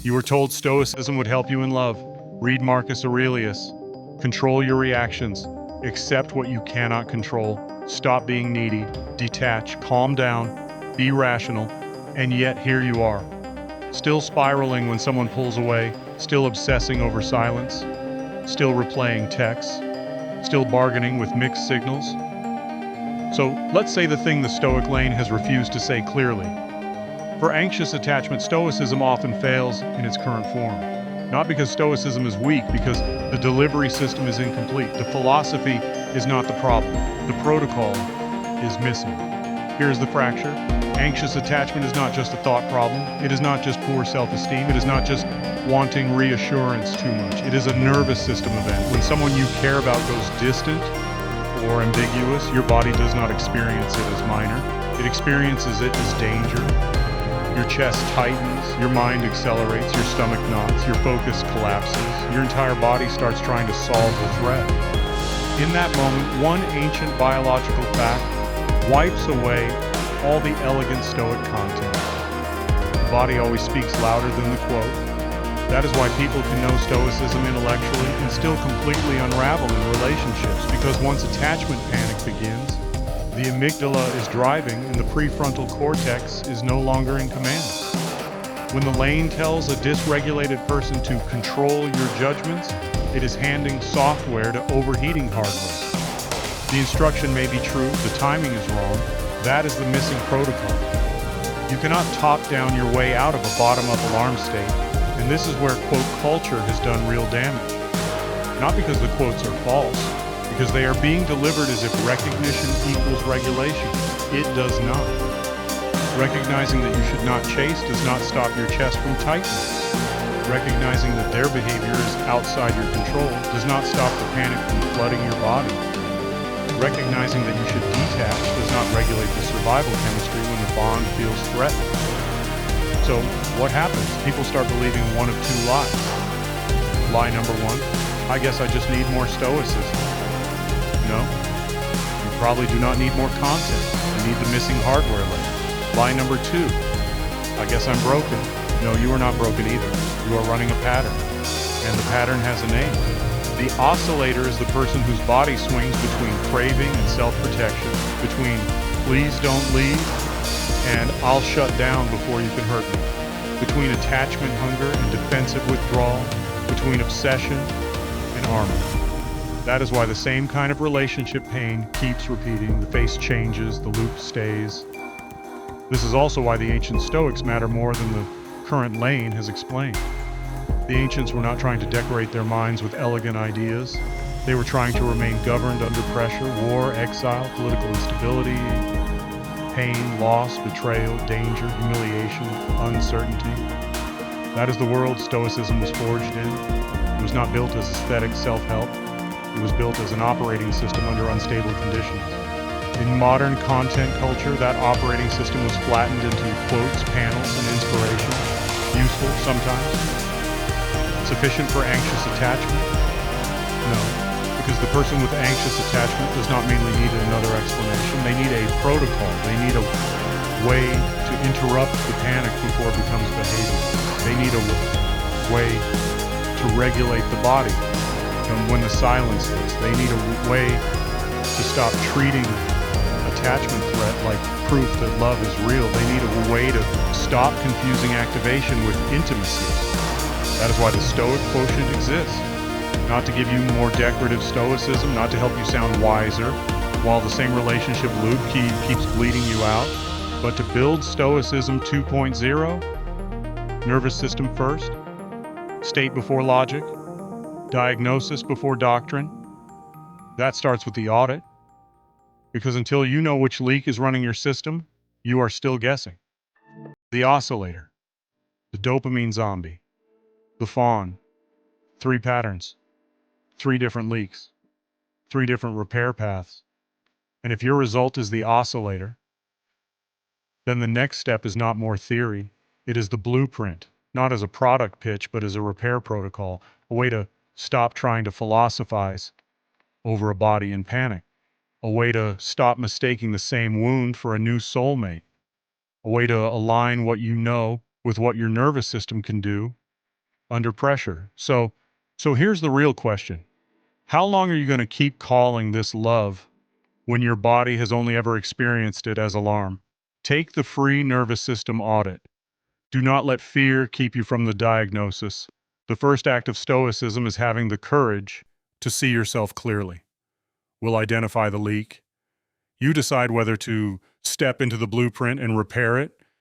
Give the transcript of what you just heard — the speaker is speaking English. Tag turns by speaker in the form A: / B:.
A: You were told Stoicism would help you in love. Read Marcus Aurelius. Control your reactions. Accept what you cannot control. Stop being needy. Detach. Calm down. Be rational. And yet here you are. Still spiraling when someone pulls away. Still obsessing over silence. Still replaying texts. Still bargaining with mixed signals. So let's say the thing the Stoic lane has refused to say clearly. For anxious attachment, Stoicism often fails in its current form. Not because Stoicism is weak, because the delivery system is incomplete. The philosophy is not the problem. The protocol is missing. Here's the fracture. Anxious attachment is not just a thought problem. It is not just poor self-esteem. It is not just wanting reassurance too much. It is a nervous system event. When someone you care about goes distant or ambiguous, your body does not experience it as minor. It experiences it as danger. Your chest tightens, your mind accelerates, your stomach knots, your focus collapses, your entire body starts trying to solve the threat. In that moment, one ancient biological fact wipes away all the elegant Stoic content. The body always speaks louder than the quote. That is why people can know Stoicism intellectually and still completely unravel in relationships, because once attachment panic begins, the amygdala is driving and the prefrontal cortex is no longer in command. When the lane tells a dysregulated person to control your judgments, it is handing software to overheating hardware. The instruction may be true, the timing is wrong. That is the missing protocol. You cannot top down your way out of a bottom-up alarm state, and this is where quote culture has done real damage. Not because the quotes are false, because they are being delivered as if recognition equals regulation. It does not. Recognizing that you should not chase does not stop your chest from tightening. Recognizing that their behavior is outside your control does not stop the panic from flooding your body. Recognizing that you should detach does not regulate the survival chemistry when the bond feels threatened. So, what happens? People start believing one of two lies. Lie number one, I guess I just need more stoicism. No, you probably do not need more content. You need the missing hardware layer. Lie number two, I guess I'm broken. No, you are not broken either. You are running a pattern, and the pattern has a name. The oscillator is the person whose body swings between craving and self-protection, between please don't leave and I'll shut down before you can hurt me, between attachment hunger and defensive withdrawal, between obsession and armor. That is why the same kind of relationship pain keeps repeating, the face changes, the loop stays. This is also why the ancient Stoics matter more than the current lane has explained. The ancients were not trying to decorate their minds with elegant ideas. They were trying to remain governed under pressure, war, exile, political instability, pain, loss, betrayal, danger, humiliation, uncertainty. That is the world Stoicism was forged in. It was not built as aesthetic self-help. It was built as an operating system under unstable conditions. In modern content culture, that operating system was flattened into quotes, panels, and inspiration. Useful sometimes. Sufficient for anxious attachment? No, because the person with anxious attachment does not merely need another explanation. They need a protocol. They need a way to interrupt the panic before it becomes behavior. They need a way to regulate the body. And when the silence hits, they need a way to stop treating attachment threat like proof that love is real. They need a way to stop confusing activation with intimacy. That is why the Stoic quotient exists. Not to give you more decorative stoicism, not to help you sound wiser, while the same relationship loop keeps bleeding you out, but to build Stoicism 2.0, nervous system first, state before logic, diagnosis before doctrine. That starts with the audit, because until you know which leak is running your system, you are still guessing. The oscillator, the dopamine zombie, the fawn, 3 patterns, 3 different leaks, 3 different repair paths. And if your result is the oscillator, then the next step is not more theory. It is the blueprint, not as a product pitch, but as a repair protocol, a way to stop trying to philosophize over a body in panic, a way to stop mistaking the same wound for a new soulmate, a way to align what you know with what your nervous system can do, under pressure. So here's the real question. How long are you going to keep calling this love when your body has only ever experienced it as alarm? Take the free nervous system audit. Do not let fear keep you from the diagnosis. The first act of Stoicism is having the courage to see yourself clearly. We'll identify the leak. You decide whether to step into the blueprint and repair it,